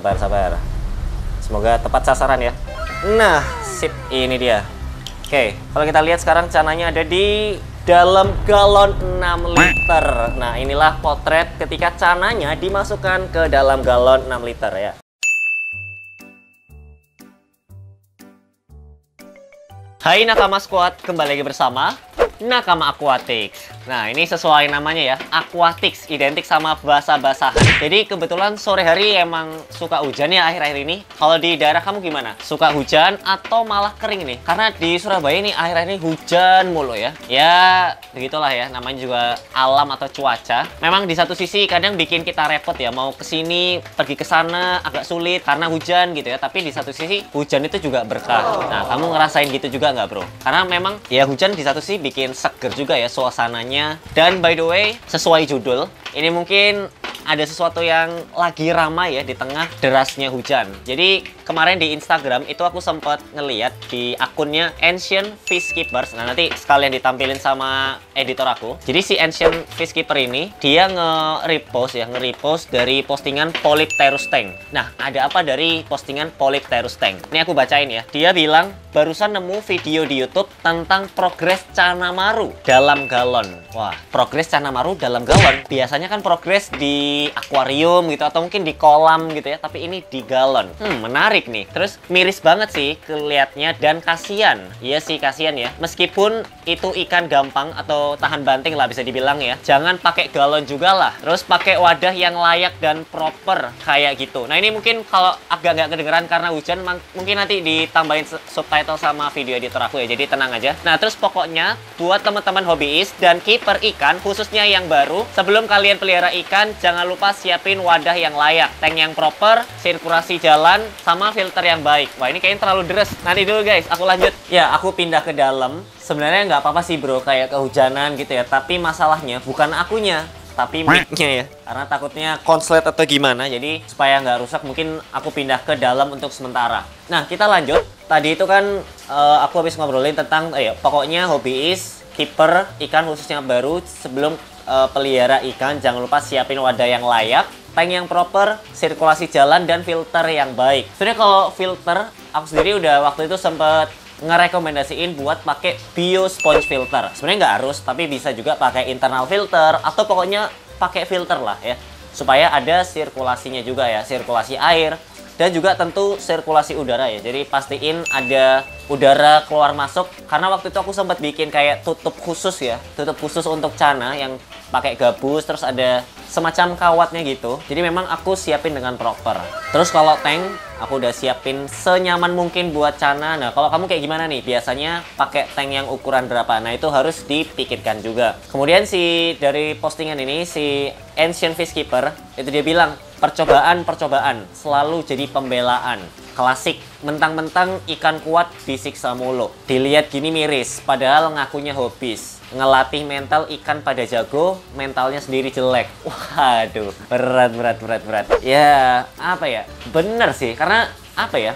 Sabar, sabar. Semoga tepat sasaran ya. Nah, sip, ini dia. Oke, kalau kita lihat sekarang cananya ada di dalam galon 6 liter. Nah, inilah potret ketika cananya dimasukkan ke dalam galon 6 liter ya. Hai Nakama Squad, kembali lagi bersama Nakama Aquatics. Nah, ini sesuai namanya ya, Aquatics, identik sama basah-basahan. Jadi kebetulan sore hari emang suka hujan ya akhir-akhir ini. Kalau di daerah kamu gimana? Suka hujan atau malah kering nih? Karena di Surabaya ini akhir-akhir ini hujan mulu ya. Ya, begitulah ya, namanya juga alam atau cuaca. Memang di satu sisi kadang bikin kita repot ya, mau kesini, pergi ke sana agak sulit karena hujan gitu ya. Tapi di satu sisi hujan itu juga berkah. Nah, kamu ngerasain gitu juga nggak bro? Karena memang ya hujan di satu sisi bikin seger juga ya suasananya. Dan by the way, sesuai judul, ini mungkin ada sesuatu yang lagi ramai ya di tengah derasnya hujan. Jadi kemarin di Instagram itu aku sempat ngeliat di akunnya Ancient Fishkeepers. Nah, nanti sekalian ditampilin sama editor aku. Jadi si Ancient Fishkeeper ini dia nge-repost dari postingan Polypterus Tank. Nah, ada apa dari postingan Polypterus Tank? Ini aku bacain ya. Dia bilang barusan nemu video di YouTube tentang progres Canamaru dalam galon. Wah, progres Canamaru dalam galon. Biasanya kan progres di akuarium gitu atau mungkin di kolam gitu ya, tapi ini di galon. Menarik nih. Terus miris banget sih kelihatnya dan kasihan. Iya sih kasihan ya. Meskipun itu ikan gampang atau tahan banting lah bisa dibilang ya. Jangan pakai galon juga lah. Terus pakai wadah yang layak dan proper kayak gitu. Nah, ini mungkin kalau agak nggak kedengeran karena hujan, mungkin nanti ditambahin subtitle sama video editor aku ya. Jadi tenang aja. Nah, terus pokoknya buat teman-teman hobiis dan kiper ikan khususnya yang baru, sebelum kalian pelihara ikan jangan lupa siapin wadah yang layak, tank yang proper, sirkulasi jalan, sama filter yang baik. Wah, ini kayaknya terlalu deres. Nanti dulu guys, aku lanjut. Ya, aku pindah ke dalam. Sebenarnya nggak apa-apa sih bro, kayak kehujanan gitu ya. Tapi masalahnya bukan akunya, tapi mic-nya ya. Karena takutnya konslet atau gimana. Jadi supaya nggak rusak, mungkin aku pindah ke dalam untuk sementara. Nah, kita lanjut. Tadi itu kan aku habis ngobrolin tentang pokoknya hobiis, kiper ikan khususnya baru, sebelum pelihara ikan jangan lupa siapin wadah yang layak, tank yang proper, sirkulasi jalan, dan filter yang baik. Sebenarnya kalau filter, aku sendiri udah waktu itu sempet ngerekomendasiin buat pakai bio sponge filter. Sebenarnya nggak harus, tapi bisa juga pakai internal filter atau pokoknya pakai filter lah ya, supaya ada sirkulasinya juga ya, sirkulasi air dan juga tentu sirkulasi udara ya. Jadi pastiin ada udara keluar masuk, karena waktu itu aku sempat bikin kayak tutup khusus ya, tutup khusus untuk cana yang pakai gabus, terus ada semacam kawatnya gitu. Jadi memang aku siapin dengan proper. Terus kalau tank aku udah siapin senyaman mungkin buat cana. Nah, kalau kamu kayak gimana nih? Biasanya pakai tank yang ukuran berapa? Nah, itu harus dipikirkan juga. Kemudian dari postingan ini si Ancient Fishkeeper itu dia bilang percobaan selalu jadi pembelaan. Klasik, mentang-mentang ikan kuat disiksa mulu. Dilihat gini miris, padahal ngakunya hobis. Ngelatih mental ikan pada jago, mentalnya sendiri jelek. Waduh, berat. Ya, apa ya? Bener sih, karena apa ya?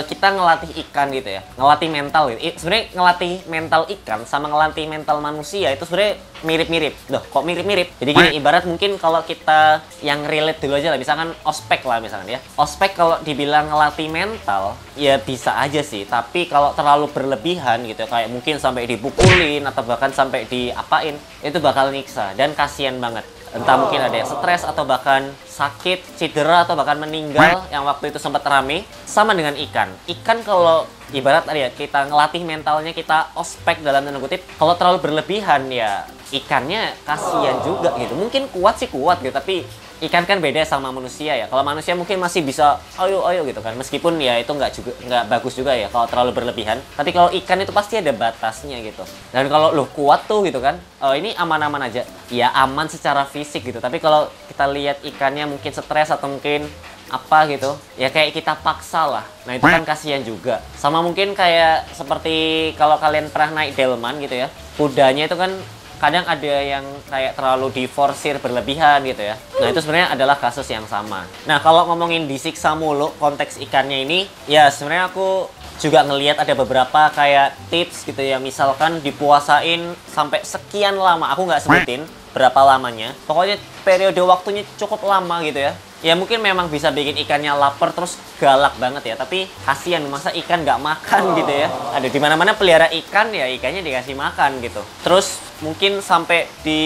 Kita ngelatih ikan gitu ya, ngelatih mental gitu. Sebenarnya ngelatih mental ikan sama ngelatih mental manusia itu sebenarnya mirip-mirip. Loh, kok mirip-mirip? Jadi gini, ibarat mungkin kalau kita yang relate dulu aja lah, misalkan ospek lah misalkan ya. Ospek kalau dibilang ngelatih mental, ya bisa aja sih. Tapi kalau terlalu berlebihan gitu, kayak mungkin sampai dipukulin atau bahkan sampai diapain, itu bakal nyiksa dan kasihan banget. Entah mungkin ada yang stres atau bahkan sakit, cedera, atau bahkan meninggal yang waktu itu sempat rame. Sama dengan ikan. Ikan kalau ibarat tadi ya, kita ngelatih mentalnya, kita ospek dalam tanda kutip, kalau terlalu berlebihan ya ikannya kasihan juga gitu. Mungkin kuat sih kuat gitu, tapi ikan kan beda sama manusia ya. Kalau manusia mungkin masih bisa ayo gitu kan. Meskipun ya itu nggak bagus juga ya kalau terlalu berlebihan. Tapi kalau ikan itu pasti ada batasnya gitu. Dan kalau lo kuat tuh gitu kan, ini aman-aman aja. Ya aman secara fisik gitu. Tapi kalau kita lihat ikannya mungkin stres atau mungkin apa gitu, ya kayak kita paksa lah. Nah, itu kan kasihan juga. Sama mungkin kayak seperti kalau kalian pernah naik delman gitu ya. Kudanya itu kan kadang ada yang kayak terlalu diforsir berlebihan gitu ya. Nah, itu sebenarnya adalah kasus yang sama. Nah, kalau ngomongin disiksa mulu konteks ikannya ini, ya sebenarnya aku juga ngelihat ada beberapa kayak tips gitu ya. Misalkan dipuasain sampai sekian lama, aku nggak sebutin berapa lamanya. Pokoknya periode waktunya cukup lama gitu ya. Ya mungkin memang bisa bikin ikannya lapar terus galak banget ya. Tapi kasihan, masa ikan nggak makan gitu ya. Aduh, di mana-mana pelihara ikan ya ikannya dikasih makan gitu. Terus mungkin sampai di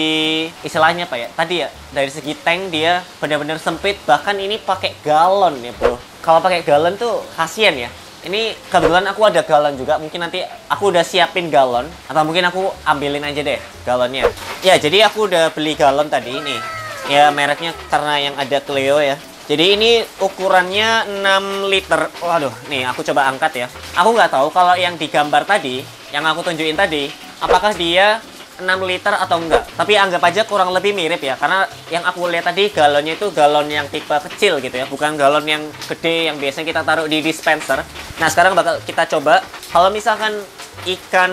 istilahnya apa ya? Tadi ya dari segi tank dia benar-benar sempit. Bahkan ini pakai galon ya bro. Kalau pakai galon tuh kasihan ya. Ini kebetulan aku ada galon juga. Mungkin nanti aku udah siapin galon. Atau mungkin aku ambilin aja deh galonnya. Ya jadi aku udah beli galon tadi nih. Ya mereknya karena yang ada Cleo ya. Jadi ini ukurannya 6 liter. Waduh, nih aku coba angkat ya. Aku nggak tahu kalau yang digambar tadi, yang aku tunjukin tadi, apakah dia 6 liter atau enggak. Tapi anggap aja kurang lebih mirip ya. Karena yang aku lihat tadi galonnya itu galon yang tipe kecil gitu ya. Bukan galon yang gede yang biasanya kita taruh di dispenser. Nah sekarang bakal kita coba. Kalau misalkan ikan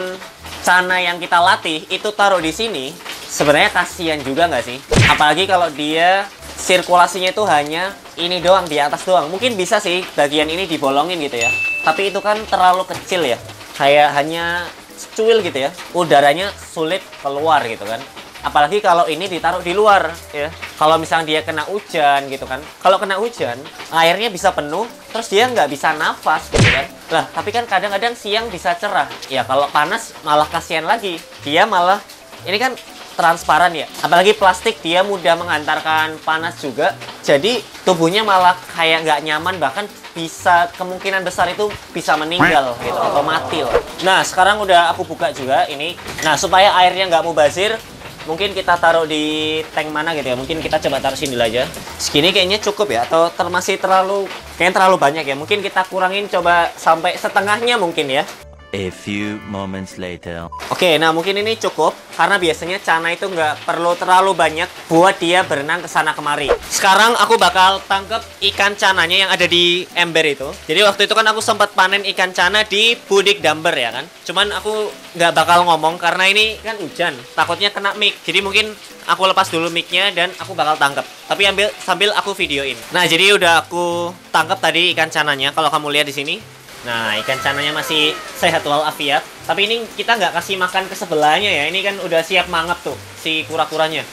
cana yang kita latih itu taruh di sini, sebenarnya kasihan juga nggak sih? Apalagi kalau dia sirkulasinya itu hanya ini doang, di atas doang. Mungkin bisa sih bagian ini dibolongin gitu ya. Tapi itu kan terlalu kecil ya. Kayak hanya secuil gitu ya. Udaranya sulit keluar gitu kan. Apalagi kalau ini ditaruh di luar ya. Kalau misalnya dia kena hujan gitu kan. Kalau kena hujan, airnya bisa penuh, terus dia nggak bisa nafas gitu kan. Lah, tapi kan kadang-kadang siang bisa cerah. Ya kalau panas malah kasihan lagi. Dia malah, ini kan transparan ya, apalagi plastik dia mudah menghantarkan panas juga, jadi tubuhnya malah kayak nggak nyaman, bahkan bisa kemungkinan besar itu bisa meninggal gitu atau mati loh. Nah sekarang udah aku buka juga ini. Nah supaya airnya nggak mubazir, mungkin kita taruh di tank mana gitu ya, mungkin kita coba taruh sini dulu aja. Segini kayaknya cukup ya, atau masih kayaknya terlalu banyak ya, mungkin kita kurangin coba sampai setengahnya mungkin ya. A few moments later. Oke, nah mungkin ini cukup karena biasanya cana itu nggak perlu terlalu banyak buat dia berenang ke sana kemari. Sekarang aku bakal tangkep ikan cananya yang ada di ember itu. Jadi waktu itu kan aku sempat panen ikan cana di Budik Damber ya kan. Cuman aku nggak bakal ngomong karena ini kan hujan, takutnya kena mic. Jadi mungkin aku lepas dulu micnya dan aku bakal tangkep. Tapi sambil aku videoin. Nah jadi udah aku tangkep tadi ikan cananya. Kalau kamu lihat di sini. Nah, ikan cananya masih sehat walafiat. Tapi ini kita nggak kasih makan ke sebelahnya ya. Ini kan udah siap mangap tuh, si kura-kuranya.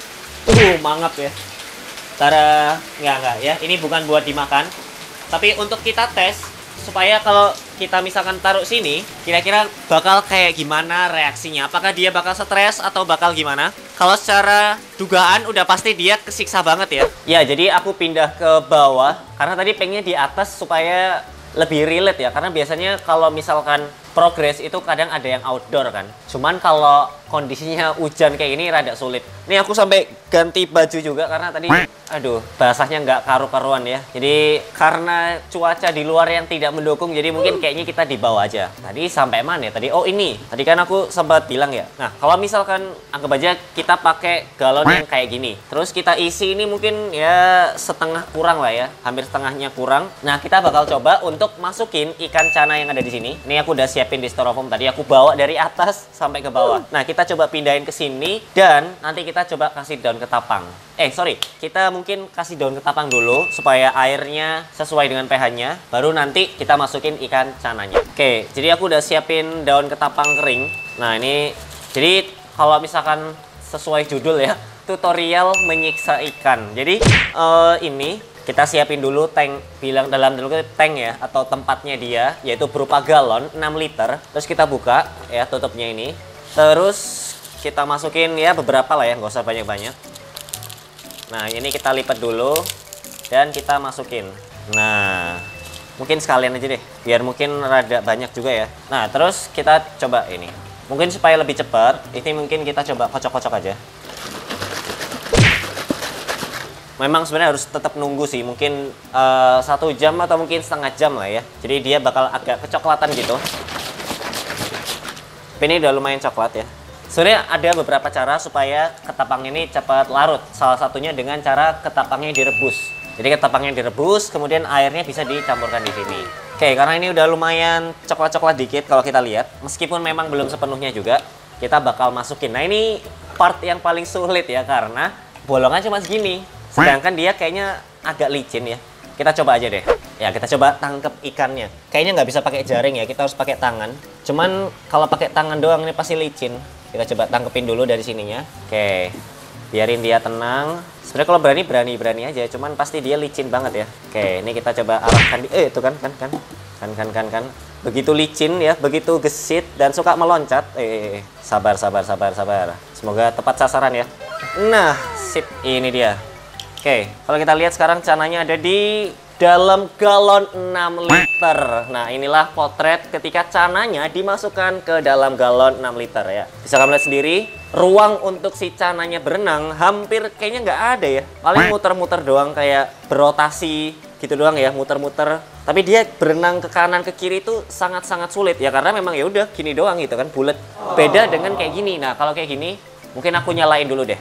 Mangap ya. Cara, nggak ya. Ini bukan buat dimakan. Tapi untuk kita tes, supaya kalau kita misalkan taruh sini, kira-kira bakal kayak gimana reaksinya. Apakah dia bakal stres atau bakal gimana? Kalau secara dugaan udah pasti dia kesiksa banget ya. Ya, jadi aku pindah ke bawah. Karena tadi pengennya di atas supaya lebih relate ya, karena biasanya kalau misalkan progress itu kadang ada yang outdoor kan. Cuman kalau kondisinya hujan kayak ini rada sulit. Ini aku sampai ganti baju juga karena tadi aduh basahnya nggak karu-karuan ya. Jadi karena cuaca di luar yang tidak mendukung, jadi mungkin kayaknya kita di bawah aja. Tadi sampai mana ya tadi? Oh ini, tadi kan aku sempat bilang ya. Nah kalau misalkan anggap aja kita pakai galon yang kayak gini, terus kita isi ini mungkin ya setengah kurang lah ya, hampir setengahnya kurang. Nah kita bakal coba untuk masukin ikan cana yang ada di sini. Ini aku udah siapin di styrofoam tadi, aku bawa dari atas sampai ke bawah. Nah kita coba pindahin ke sini dan nanti kita coba kasih daun ketapang. Kita mungkin kasih daun ketapang dulu supaya airnya sesuai dengan pH-nya. Baru nanti kita masukin ikan cananya. Oke, jadi aku udah siapin daun ketapang kering. Nah ini, jadi kalau misalkan sesuai judul ya, tutorial menyiksa ikan. Jadi ini kita siapin dulu tank, bilang dalam dulu tank ya, atau tempatnya dia, yaitu berupa galon 6 liter. Terus kita buka ya tutupnya ini. Terus kita masukin ya beberapa lah ya, nggak usah banyak-banyak. Nah ini kita lipat dulu dan kita masukin. Nah mungkin sekalian aja deh, biar mungkin rada banyak juga ya. Nah terus kita coba ini. Mungkin supaya lebih cepat, ini mungkin kita coba kocok-kocok aja. Memang sebenarnya harus tetap nunggu sih, mungkin 1 jam atau mungkin setengah jam lah ya. Jadi dia bakal agak kecoklatan gitu. Tapi ini udah lumayan coklat ya. Sebenarnya ada beberapa cara supaya ketapang ini cepat larut. Salah satunya dengan cara ketapangnya direbus. Jadi ketapangnya direbus, kemudian airnya bisa dicampurkan di sini. Oke, karena ini udah lumayan coklat-coklat dikit kalau kita lihat. Meskipun memang belum sepenuhnya juga, kita bakal masukin. Nah ini part yang paling sulit ya, karena bolongan cuma segini. Sedangkan dia kayaknya agak licin ya. Kita coba aja deh. Ya kita coba tangkep ikannya. Kayaknya nggak bisa pakai jaring ya, kita harus pakai tangan. Cuman kalau pakai tangan doang ini pasti licin. Kita coba tangkepin dulu dari sininya. Oke. biarin dia tenang. Sebenarnya kalau berani aja, cuman pasti dia licin banget ya. Oke, ini kita coba arahkan itu kan. Begitu licin ya, begitu gesit dan suka meloncat. Sabar. Semoga tepat sasaran ya. Nah, sip, ini dia. Oke, kalau kita lihat sekarang cananya ada di dalam galon 6 liter. Nah, inilah potret ketika cananya dimasukkan ke dalam galon 6 liter ya. Bisa kamu lihat sendiri, ruang untuk si cananya berenang hampir kayaknya nggak ada ya. Paling muter-muter doang, kayak berotasi gitu doang ya, muter-muter. Tapi dia berenang ke kanan ke kiri itu sangat-sangat sulit ya, karena memang ya udah gini doang gitu kan, bulat. Beda dengan kayak gini. Nah, kalau kayak gini mungkin aku nyalain dulu deh.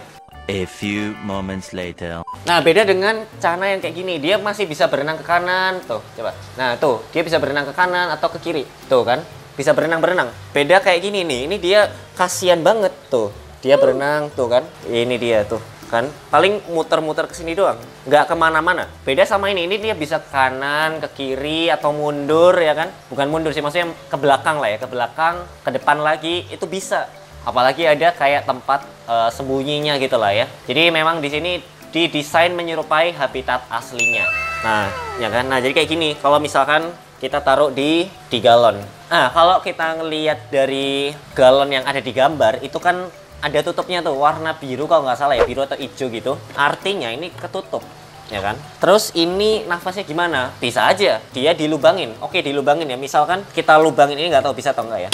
A few moments later. Nah, beda dengan cana yang kayak gini, dia masih bisa berenang ke kanan, tuh, coba. Nah, tuh, dia bisa berenang ke kanan atau ke kiri, tuh kan, bisa berenang-berenang. Beda kayak gini nih, ini dia kasihan banget, tuh, dia berenang, tuh kan, ini dia tuh, kan, paling muter-muter ke sini doang, nggak kemana-mana. Beda sama ini dia bisa ke kanan, ke kiri, atau mundur, ya kan, bukan mundur sih, maksudnya ke belakang lah ya, ke belakang, ke depan lagi, itu bisa. Apalagi ada kayak tempat sembunyinya gitu lah ya. Jadi memang di sini didesain menyerupai habitat aslinya. Nah, ya kan. Nah, jadi kayak gini. Kalau misalkan kita taruh di galon. Nah, kalau kita ngelihat dari galon yang ada di gambar, itu kan ada tutupnya tuh, warna biru kalau nggak salah ya, biru atau hijau gitu. Artinya ini ketutup, ya kan. Terus ini nafasnya gimana? Bisa aja dia dilubangin. Oke, dilubangin ya. Misalkan kita lubangin ini, nggak tahu bisa atau enggak ya.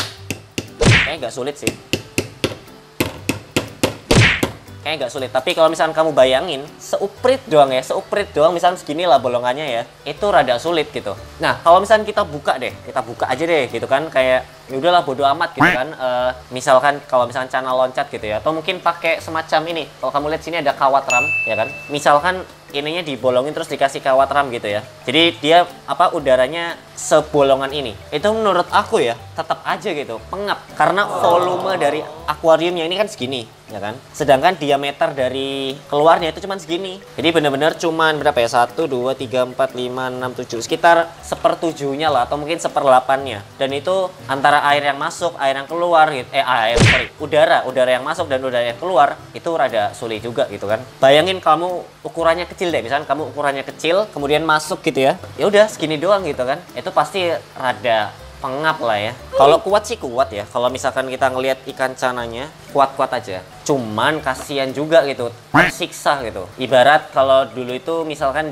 Kayaknya nggak sulit sih. Kayaknya nggak sulit, tapi kalau misalkan kamu bayangin seuprit doang ya, misalkan segini lah bolongannya ya, itu rada sulit gitu. Nah, kalau misalkan kita buka aja deh gitu kan, kayak ya udahlah bodo amat gitu kan. Misalkan kalau misalkan channel loncat gitu ya, atau mungkin pakai semacam ini. Kalau kamu lihat sini ada kawat ram ya kan, misalkan ininya dibolongin terus dikasih kawat ram gitu ya, jadi dia udaranya sebolongan ini, itu menurut aku ya tetap aja gitu pengap, karena volume dari akuariumnya ini kan segini ya kan, sedangkan diameter dari keluarnya itu cuman segini. Jadi bener-bener cuman berapa ya, 1, 2, 3, 4, 5, 6, 7, sekitar 1/7-nya lah, atau mungkin 1/8-nya. Dan itu antara air yang masuk, air yang keluar gitu, udara yang masuk dan udara yang keluar itu rada sulit juga gitu kan. Bayangin kamu ukurannya kecil deh, misalnya kamu ukurannya kecil kemudian masuk gitu ya, ya udah segini doang gitu kan, itu pasti rada pengap lah ya. Kalau kuat sih kuat ya, kalau misalkan kita ngelihat ikan cananya kuat-kuat aja, cuman kasihan juga gitu, tersiksa gitu. Ibarat kalau dulu itu misalkan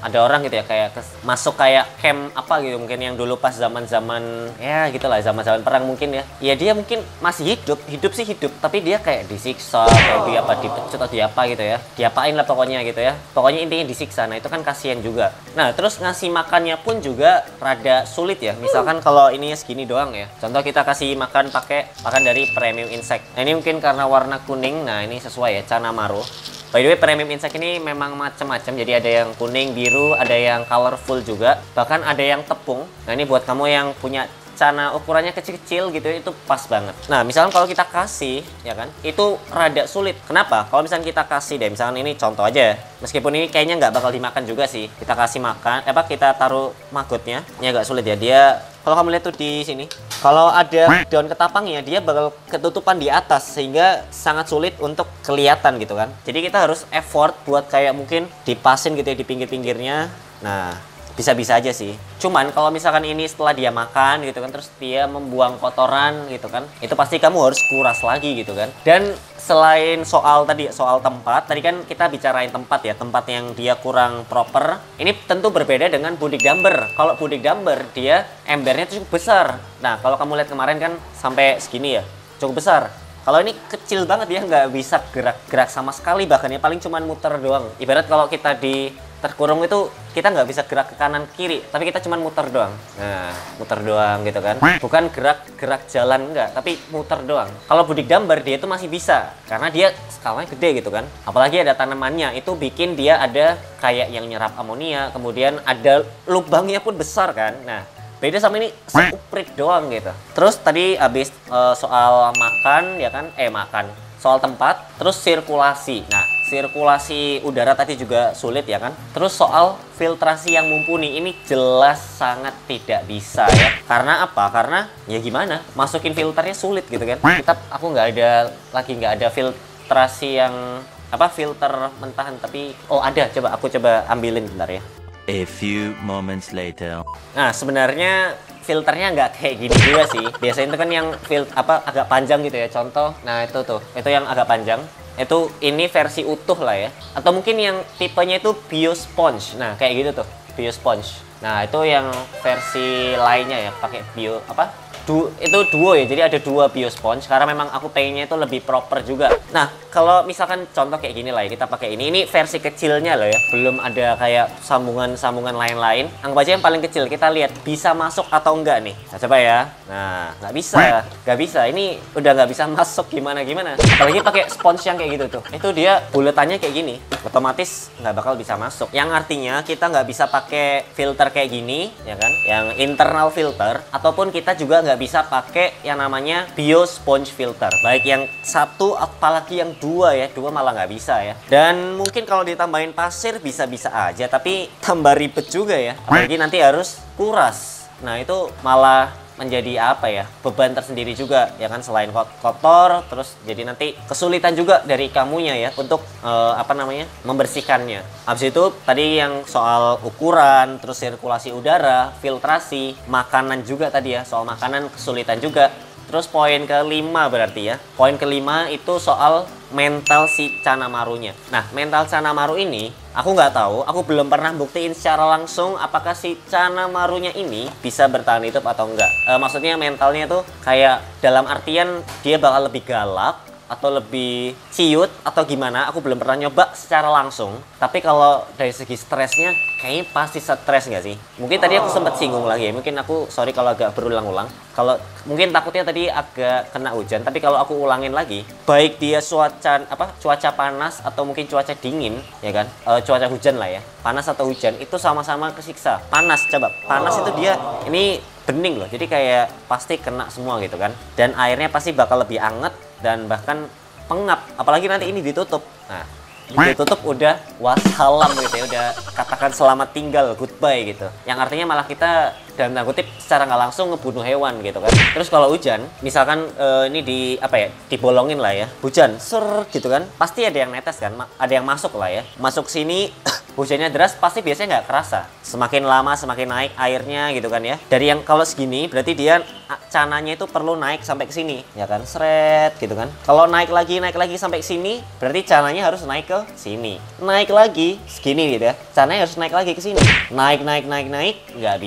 ada orang gitu ya, kayak masuk kayak camp apa gitu, mungkin yang dulu pas zaman-zaman ya gitulah, zaman-zaman perang mungkin ya. Ya dia mungkin masih hidup sih hidup, tapi dia kayak disiksa, kayak dipecut atau diapa gitu ya, diapain lah pokoknya gitu ya. Pokoknya intinya disiksa. Nah, itu kan kasihan juga. Nah, terus ngasih makannya pun juga rada sulit ya. Misalkan kalau ininya segini doang ya. Contoh kita kasih makan pakai pakan dari premium insect. Nah, ini mungkin karena warna kuning, nah ini sesuai ya, Cana Maru. By the way, premium insect ini memang macam-macam, jadi ada yang kuning, biru, ada yang colorful juga, bahkan ada yang tepung. Nah, ini buat kamu yang punya cana ukurannya kecil-kecil gitu, itu pas banget. Nah, misalkan kalau kita kasih, ya kan, itu rada sulit. Kenapa? Kalau misalkan kita kasih deh, misalkan ini contoh aja ya, meskipun ini kayaknya nggak bakal dimakan juga sih, kita kasih makan, kita taruh magotnya, ini agak sulit ya, dia. Kalau kamu lihat tuh di sini, kalau ada daun ketapangnya, dia bakal ketutupan di atas, sehingga sangat sulit untuk kelihatan gitu kan. Jadi kita harus effort buat kayak mungkin dipasin gitu ya di pinggir-pinggirnya. Nah, bisa-bisa aja sih. Cuman kalau misalkan ini setelah dia makan gitu kan, terus dia membuang kotoran gitu kan, itu pasti kamu harus kuras lagi gitu kan. Dan selain soal tempat, tadi kan kita bicarain tempat ya, tempat yang dia kurang proper. Ini tentu berbeda dengan budik damber. Kalau budik damber dia embernya cukup besar. Nah, kalau kamu lihat kemarin kan sampai segini ya, cukup besar. Kalau ini kecil banget ya, nggak bisa gerak-gerak sama sekali, bahkan ya paling cuman muter doang. Ibarat kalau kita terkurung itu kita nggak bisa gerak ke kanan kiri, tapi kita cuman muter doang. Nah, muter doang gitu kan, bukan gerak jalan enggak, tapi muter doang. Kalau budik damber dia itu masih bisa, karena dia skalanya gede gitu kan, apalagi ada tanamannya, itu bikin dia ada kayak yang nyerap amonia, kemudian ada lubangnya pun besar kan. Nah, beda sama ini seuprit doang gitu. Terus tadi habis soal makan ya kan, soal tempat, terus sirkulasi. Nah, sirkulasi udara tadi juga sulit ya kan. Terus soal filtrasi yang mumpuni, ini jelas sangat tidak bisa ya. Karena apa? Karena ya gimana? Masukin filternya sulit gitu kan. Aku nggak ada filtrasi yang apa filter mentahan, tapi ada, aku coba ambilin bentar ya. A few moments later. Nah, sebenarnya filternya nggak kayak gini juga sih. Biasanya itu kan yang agak panjang gitu ya. Contoh, nah itu yang agak panjang. Ini versi utuh lah ya. Atau mungkin yang tipenya itu BioSponge. Nah, kayak gitu tuh, BioSponge. Nah, itu yang versi lainnya ya, pakai itu duo ya, jadi ada 2 BioSponge karena memang aku pengennya itu lebih proper juga. Nah, kalau misalkan contoh kayak gini lah ya, kita pakai ini versi kecilnya loh ya, belum ada kayak sambungan-sambungan lain-lain. Anggap aja yang paling kecil, kita lihat bisa masuk atau enggak nih. Nah, coba ya. Nah, nggak bisa, ini udah nggak bisa masuk gimana-gimana. Apalagi pakai sponge yang kayak gitu tuh, itu dia buletannya kayak gini, otomatis nggak bakal bisa masuk. Yang artinya kita nggak bisa pakai filter kayak gini, ya kan, yang internal filter, ataupun kita juga nggak bisa pakai yang namanya BioSponge filter, baik yang satu apalagi yang 2 ya, 2 malah nggak bisa ya. Dan mungkin kalau ditambahin pasir bisa-bisa aja, tapi tambah ribet juga ya, apalagi nanti harus kuras. Nah, itu malah menjadi beban tersendiri juga ya kan, selain kotor, terus jadi nanti kesulitan juga dari kamunya ya untuk membersihkannya. Habis itu tadi yang soal ukuran, terus sirkulasi udara, filtrasi, makanan juga tadi ya, soal makanan kesulitan juga. Terus poin kelima berarti ya, poin kelima itu soal mental si Kanamarunya. Nah, mental Kanamaru ini aku nggak tahu, aku belum pernah buktiin secara langsung apakah si Kanamarunya ini bisa bertahan hidup atau enggak. Maksudnya mentalnya tuh kayak dalam artian dia bakal lebih galak atau lebih ciut atau gimana, aku belum pernah nyoba secara langsung. Tapi kalau dari segi stresnya kayaknya pasti stres nggak sih? Mungkin tadi aku sempat singgung lagi ya, mungkin aku sorry kalau agak berulang-ulang. Kalau mungkin takutnya tadi agak kena hujan, tapi kalau aku ulangin lagi, baik dia cuaca panas atau mungkin cuaca dingin ya kan, cuaca hujan lah ya, panas atau hujan itu sama-sama kesiksa. Panas, coba panas itu dia ini bening loh, jadi kayak pasti kena semua gitu kan, dan airnya pasti bakal lebih anget dan bahkan pengap, apalagi nanti ini ditutup. Nah, ditutup udah wassalam gitu ya, udah katakan selamat tinggal, goodbye gitu, yang artinya malah kita dalam tanda kutip secara nggak langsung ngebunuh hewan gitu kan. Terus kalau hujan misalkan ini dibolongin lah ya, hujan gitu kan, pasti ada yang netes kan, ada yang masuk lah ya, masuk sini. Hujannya deras pasti biasanya nggak kerasa, semakin lama semakin naik airnya gitu kan ya. Dari yang kalau segini berarti dia cananya itu perlu naik sampai ke sini ya kan, seret gitu kan. Kalau naik lagi sampai ke sini berarti cananya harus naik ke sini, naik lagi segini gitu ya, cananya harus naik lagi ke sini, naik nggak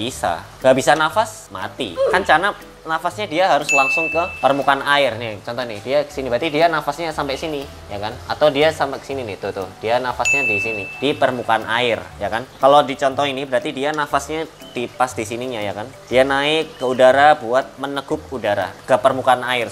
bisa nafas, mati kan. Cana nafasnya dia harus langsung ke permukaan air nih, contoh nih dia kesini, berarti dia nafasnya sampai sini ya kan, atau dia sampai ke sini nih, tuh dia nafasnya di sini di permukaan air ya kan. Kalau di contoh ini berarti dia nafasnya pas di sininya ya kan, dia naik ke udara buat meneguk udara, ke permukaan air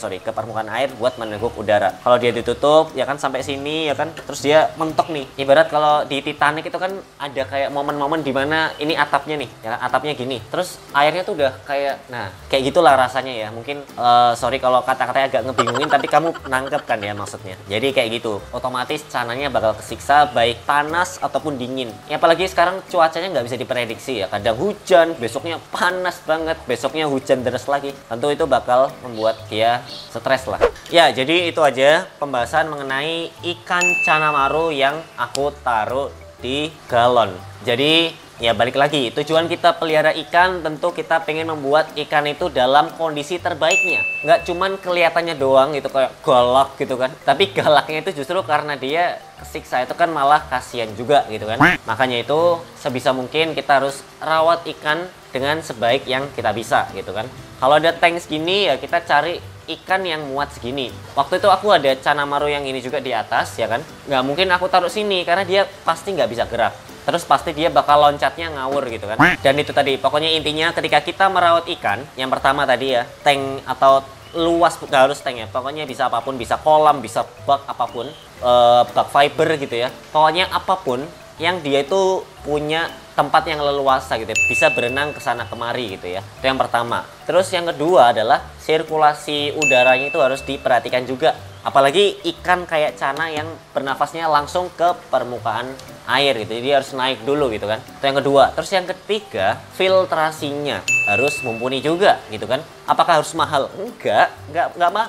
buat meneguk udara. Kalau dia ditutup ya kan sampai sini ya kan, terus dia mentok nih, ibarat kalau di Titanic itu kan ada kayak momen-momen dimana ini atapnya nih ya kan, atapnya gini, terus airnya tuh udah kayak gitulah rasanya ya. Mungkin sorry kalau kata-katanya agak ngebingungin, tapi kamu nangkep kan ya maksudnya. Jadi kayak gitu, otomatis cananya bakal kesiksa baik panas ataupun dingin ya, apalagi sekarang cuacanya nggak bisa diprediksi ya, kadang hujan, besoknya panas banget, besoknya hujan deras lagi. Tentu itu bakal membuat dia stres lah ya. Jadi itu aja pembahasan mengenai ikan Kanamaru yang aku taruh di galon. Jadi ya balik lagi, tujuan kita pelihara ikan tentu kita pengen membuat ikan itu dalam kondisi terbaiknya. Nggak cuman kelihatannya doang gitu kayak galak gitu kan, tapi galaknya itu justru karena dia kesiksa, itu kan malah kasihan juga gitu kan. Makanya itu sebisa mungkin kita harus rawat ikan dengan sebaik yang kita bisa gitu kan. Kalau ada tank segini ya kita cari ikan yang muat segini. Waktu itu aku ada Kanamaru yang ini juga di atas ya kan, nggak mungkin aku taruh sini karena dia pasti nggak bisa gerak, terus pasti dia bakal loncatnya ngawur gitu kan. Dan itu tadi pokoknya intinya ketika kita merawat ikan, yang pertama tadi ya, tank atau luas, nggak harus tank ya, pokoknya bisa apapun, bisa kolam, bisa bak apapun, bak fiber gitu ya, pokoknya apapun yang dia itu punya tempat yang leluasa gitu ya, bisa berenang ke sana kemari gitu ya. Itu yang pertama. Terus yang kedua adalah sirkulasi udaranya itu harus diperhatikan juga. Apalagi ikan kayak cana yang bernafasnya langsung ke permukaan air gitu. Jadi harus naik dulu gitu kan. Itu yang kedua. Terus yang ketiga, filtrasinya harus mumpuni juga gitu kan. Apakah harus mahal? Enggak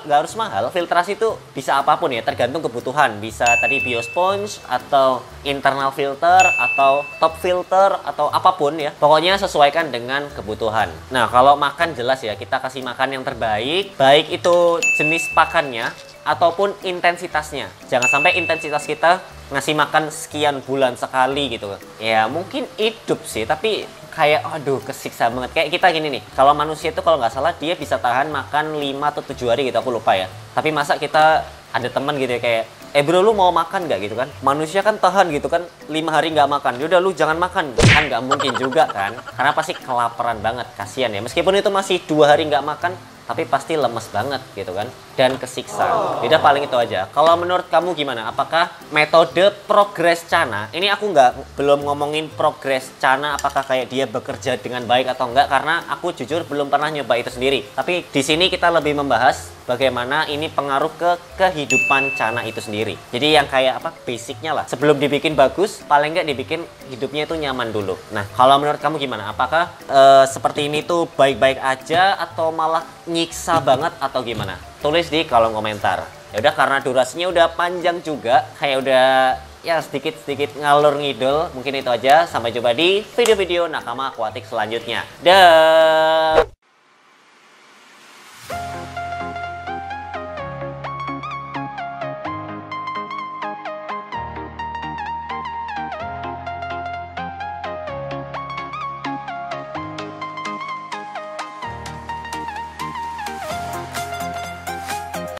harus mahal. Filtrasi itu bisa apapun ya, tergantung kebutuhan. Bisa tadi biosponge atau internal filter atau top filter atau apapun ya. Pokoknya sesuaikan dengan kebutuhan. Nah, kalau makan jelas ya, kita kasih makan yang terbaik, baik itu jenis pakannya ataupun intensitasnya. Jangan sampai intensitas kita ngasih makan sekian bulan sekali gitu. Ya mungkin hidup sih, tapi kayak aduh kesiksa banget. Kayak kita gini nih, kalau manusia itu kalau nggak salah dia bisa tahan makan 5 atau 7 hari gitu, aku lupa ya. Tapi masa kita ada teman gitu ya kayak, bro lu mau makan nggak gitu kan? Manusia kan tahan gitu kan 5 hari nggak makan. Yaudah lu jangan makan. Kan nggak mungkin juga kan. Karena pasti kelaparan banget, kasihan ya. Meskipun itu masih 2 hari nggak makan, tapi pasti lemes banget gitu kan, dan kesiksa. Udah paling itu aja. Kalau menurut kamu gimana? Apakah metode progres cana, ini aku belum ngomongin progres cana apakah kayak dia bekerja dengan baik atau enggak, karena aku jujur belum pernah nyoba itu sendiri. Tapi di sini kita lebih membahas bagaimana ini pengaruh ke kehidupan cana itu sendiri. Jadi yang kayak apa, basicnya lah. Sebelum dibikin bagus, paling nggak dibikin hidupnya itu nyaman dulu. Nah, kalau menurut kamu gimana? Apakah seperti ini tuh baik-baik aja atau malah nyiksa banget atau gimana? Tulis di kolom komentar. Ya udah, karena durasinya udah panjang juga, kayak udah ya sedikit-sedikit ngalur ngidul. Mungkin itu aja. Sampai jumpa di video-video Nakama Aquatic selanjutnya. Dah.